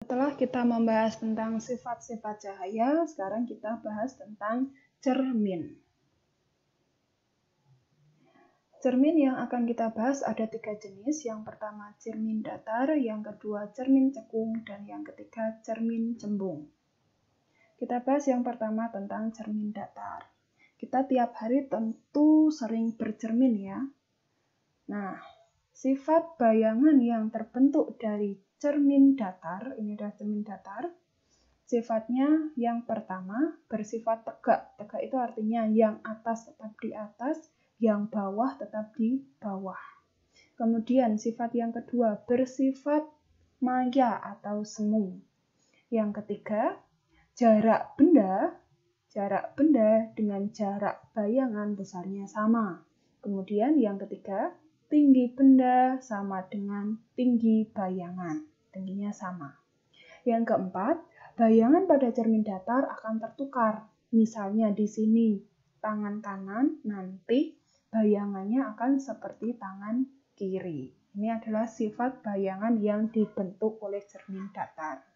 Setelah kita membahas tentang sifat-sifat cahaya, sekarang kita bahas tentang cermin. Cermin yang akan kita bahas ada 3 jenis. Yang pertama cermin datar, yang kedua cermin cekung, dan yang ketiga cermin cembung. Kita bahas yang pertama tentang cermin datar. Kita tiap hari tentu sering bercermin ya. Nah, sifat bayangan yang terbentuk dari cermin datar, ini adalah cermin datar. Sifatnya yang pertama bersifat tegak. Tegak itu artinya yang atas tetap di atas, yang bawah tetap di bawah. Kemudian sifat yang kedua bersifat maya atau semu. Yang ketiga, jarak benda dengan jarak bayangan besarnya sama. Kemudian yang ketiga, tinggi benda sama dengan tinggi bayangan. Tingginya sama. Yang keempat, bayangan pada cermin datar akan tertukar. Misalnya di sini tangan kanan, nanti bayangannya akan seperti tangan kiri. Ini adalah sifat bayangan yang dibentuk oleh cermin datar.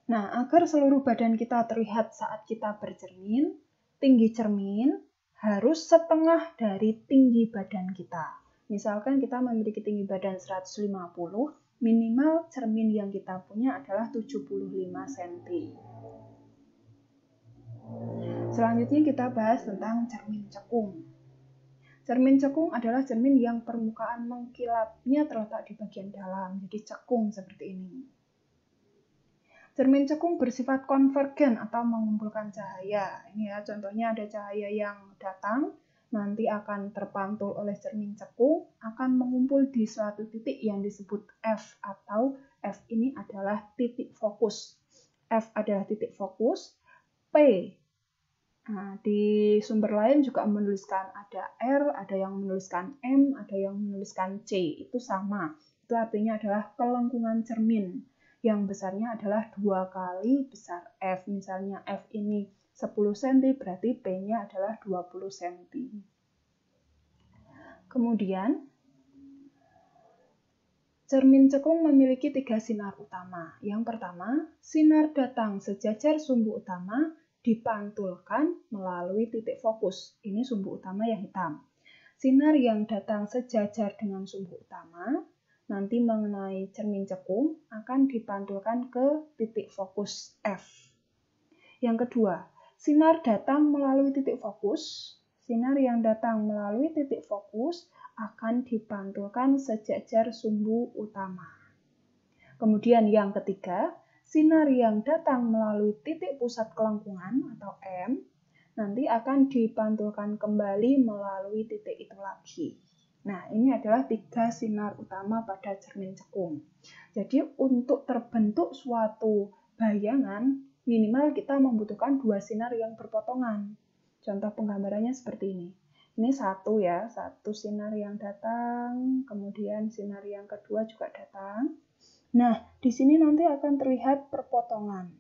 Nah, agar seluruh badan kita terlihat saat kita bercermin, tinggi cermin harus setengah dari tinggi badan kita. Misalkan kita memiliki tinggi badan 150, minimal cermin yang kita punya adalah 75 cm. Selanjutnya kita bahas tentang cermin cekung. Cermin cekung adalah cermin yang permukaan mengkilapnya terletak di bagian dalam, jadi cekung seperti ini. Cermin cekung bersifat konvergen atau mengumpulkan cahaya. Ini ya, contohnya ada cahaya yang datang, nanti akan terpantul oleh cermin cekung, akan mengumpul di suatu titik yang disebut F, atau F ini adalah titik fokus. F adalah titik fokus, P. Nah, di sumber lain juga menuliskan ada R, ada yang menuliskan M, ada yang menuliskan C. Itu sama. Itu artinya adalah kelengkungan cermin. Yang besarnya adalah 2 kali besar F. Misalnya F ini 10 cm, berarti P-nya adalah 20 cm. Kemudian, cermin cekung memiliki 3 sinar utama. Yang pertama, sinar datang sejajar sumbu utama dipantulkan melalui titik fokus. Ini sumbu utama yang hitam. Sinar yang datang sejajar dengan sumbu utama nanti mengenai cermin cekung akan dipantulkan ke titik fokus F. Yang kedua, sinar datang melalui titik fokus. Sinar yang datang melalui titik fokus akan dipantulkan sejajar sumbu utama. Kemudian yang ketiga, sinar yang datang melalui titik pusat kelengkungan atau M nanti akan dipantulkan kembali melalui titik itu lagi. Nah, ini adalah 3 sinar utama pada cermin cekung. Jadi, untuk terbentuk suatu bayangan, minimal kita membutuhkan 2 sinar yang berpotongan. Contoh penggambarannya seperti ini. Ini satu ya, satu sinar yang datang, kemudian sinar yang kedua juga datang. Nah, di sini nanti akan terlihat perpotongan.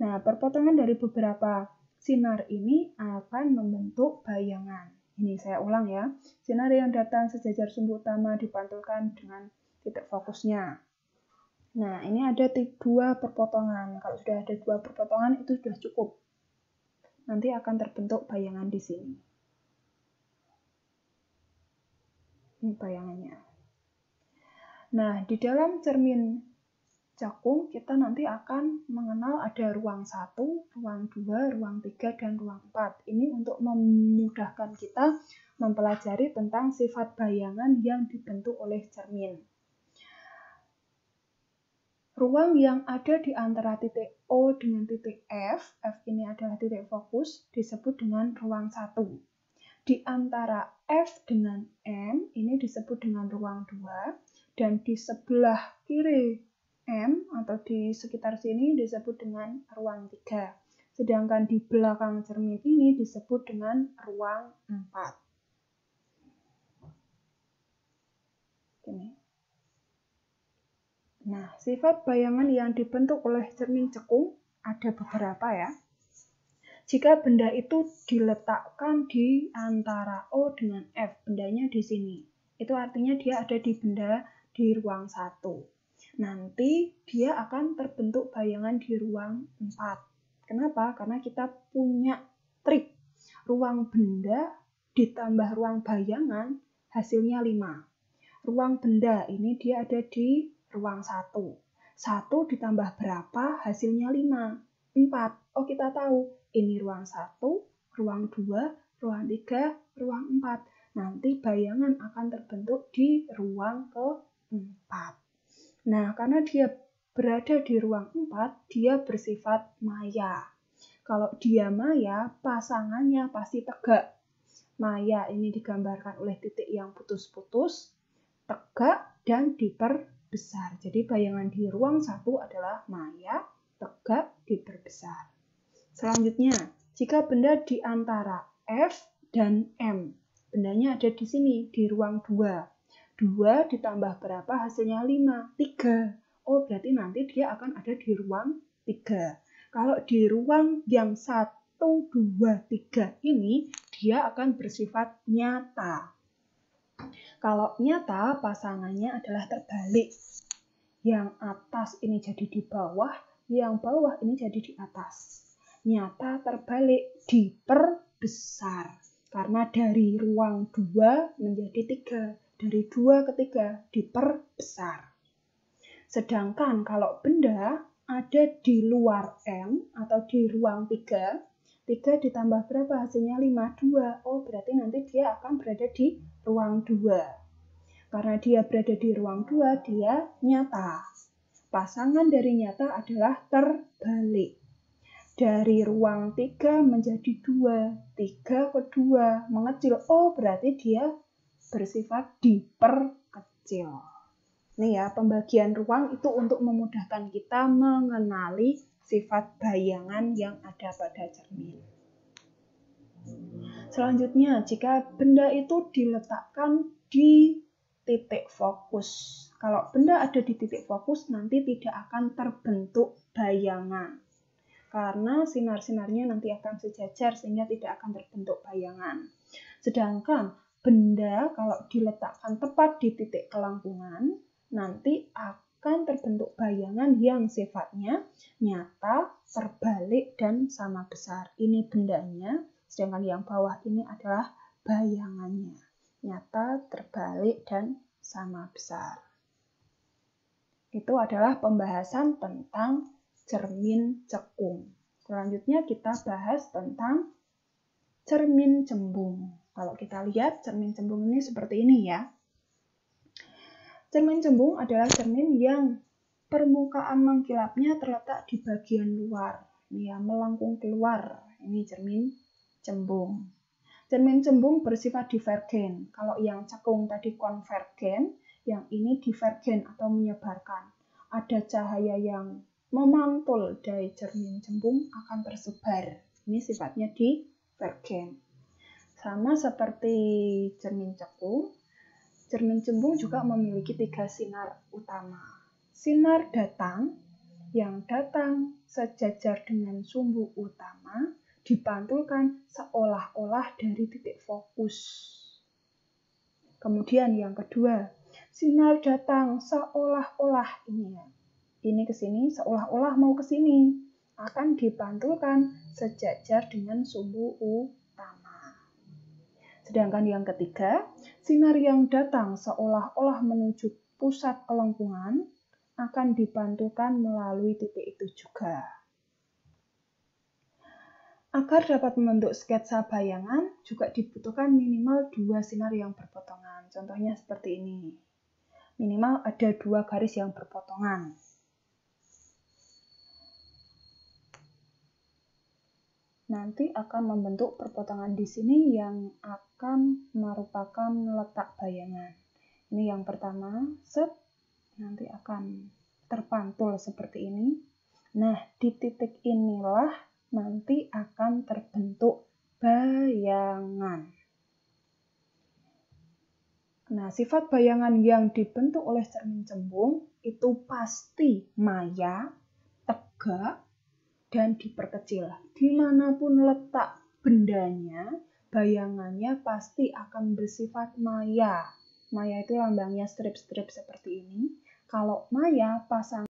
Nah, perpotongan dari beberapa sinar ini akan membentuk bayangan. Ini saya ulang ya. Sinar yang datang sejajar sumbu utama dipantulkan dengan titik fokusnya. Nah, ini ada 2 perpotongan. Kalau sudah ada 2 perpotongan itu sudah cukup. Nanti akan terbentuk bayangan di sini. Ini bayangannya. Nah, di dalam cermin cekung kita nanti akan mengenal ada ruang 1, ruang 2, ruang 3, dan ruang 4. Ini untuk memudahkan kita mempelajari tentang sifat bayangan yang dibentuk oleh cermin. Ruang yang ada di antara titik O dengan titik F, F ini adalah titik fokus, disebut dengan ruang 1. Di antara F dengan M, ini disebut dengan ruang 2. Dan di sebelah kiri M atau di sekitar sini disebut dengan ruang 3. Sedangkan di belakang cermin ini disebut dengan ruang 4. Ini. Nah, sifat bayangan yang dibentuk oleh cermin cekung ada beberapa ya. Jika benda itu diletakkan di antara O dengan F, bendanya di sini. Itu artinya dia ada di ruang 1. nanti dia akan terbentuk bayangan di ruang 4. Kenapa? Karena kita punya trik. Ruang benda ditambah ruang bayangan hasilnya 5. Ruang benda ini dia ada di ruang 1. 1 ditambah berapa hasilnya 5? 4. Oh, kita tahu ini ruang 1, ruang 2, ruang 3, ruang 4. Nanti bayangan akan terbentuk di ruang ke-4. Nah, karena dia berada di ruang 4, dia bersifat maya. Kalau dia maya, pasangannya pasti tegak. Maya ini digambarkan oleh titik yang putus-putus, tegak, dan diperbesar. Jadi bayangan di ruang 1 adalah maya, tegak, diperbesar. Selanjutnya, jika benda di antara F dan M, bendanya ada di sini, di ruang 2. 2 ditambah berapa hasilnya 5? 3. Oh, berarti nanti dia akan ada di ruang 3. Kalau di ruang yang 1, 2, 3 ini, dia akan bersifat nyata. Kalau nyata, pasangannya adalah terbalik. Yang atas ini jadi di bawah, yang bawah ini jadi di atas. Nyata terbalik, diperbesar. Karena dari ruang 2 menjadi 3. Dari 2 ke 3 diperbesar. Sedangkan kalau benda ada di luar M atau di ruang 3, 3 ditambah berapa hasilnya 5? 2. Oh, berarti nanti dia akan berada di ruang 2. Karena dia berada di ruang 2, dia nyata. Pasangan dari nyata adalah terbalik. Dari ruang 3 menjadi 2, 3 ke 2 mengecil. Oh, berarti dia bersifat diperkecil. Ini ya, pembagian ruang itu untuk memudahkan kita mengenali sifat bayangan yang ada pada cermin. Selanjutnya, jika benda itu diletakkan di titik fokus. Kalau benda ada di titik fokus, nanti tidak akan terbentuk bayangan. Karena sinar-sinarnya nanti akan sejajar sehingga tidak akan terbentuk bayangan. Sedangkan benda kalau diletakkan tepat di titik kelengkungan, nanti akan terbentuk bayangan yang sifatnya nyata, terbalik, dan sama besar. Ini bendanya, sedangkan yang bawah ini adalah bayangannya. Nyata, terbalik, dan sama besar. Itu adalah pembahasan tentang cermin cekung. Selanjutnya kita bahas tentang cermin cembung. Kalau kita lihat cermin cembung ini seperti ini ya. Cermin cembung adalah cermin yang permukaan mengkilapnya terletak di bagian luar. Ini ya, melengkung keluar. Ini cermin cembung. Cermin cembung bersifat divergen. Kalau yang cekung tadi konvergen, yang ini divergen atau menyebarkan. Ada cahaya yang memantul dari cermin cembung akan tersebar. Ini sifatnya divergen. Sama seperti cermin cekung, cermin cembung juga memiliki 3 sinar utama. Sinar datang, yang datang sejajar dengan sumbu utama, dipantulkan seolah-olah dari titik fokus. Kemudian yang kedua, sinar datang seolah-olah ini ke sini, seolah-olah mau ke sini, akan dipantulkan sejajar dengan sumbu utama. Sedangkan yang ketiga, sinar yang datang seolah-olah menuju pusat kelengkungan akan dipantulkan melalui titik itu juga. Agar dapat membentuk sketsa bayangan, juga dibutuhkan minimal 2 sinar yang berpotongan. Contohnya seperti ini. Minimal ada 2 garis yang berpotongan. Nanti akan membentuk perpotongan di sini yang akan merupakan letak bayangan. Ini yang pertama, set, nanti akan terpantul seperti ini. Nah, di titik inilah nanti akan terbentuk bayangan. Nah, sifat bayangan yang dibentuk oleh cermin cembung itu pasti maya, tegak, dan diperkecil. Dimanapun letak bendanya, bayangannya pasti akan bersifat maya. Maya itu lambangnya strip-strip seperti ini. Kalau maya, pasangan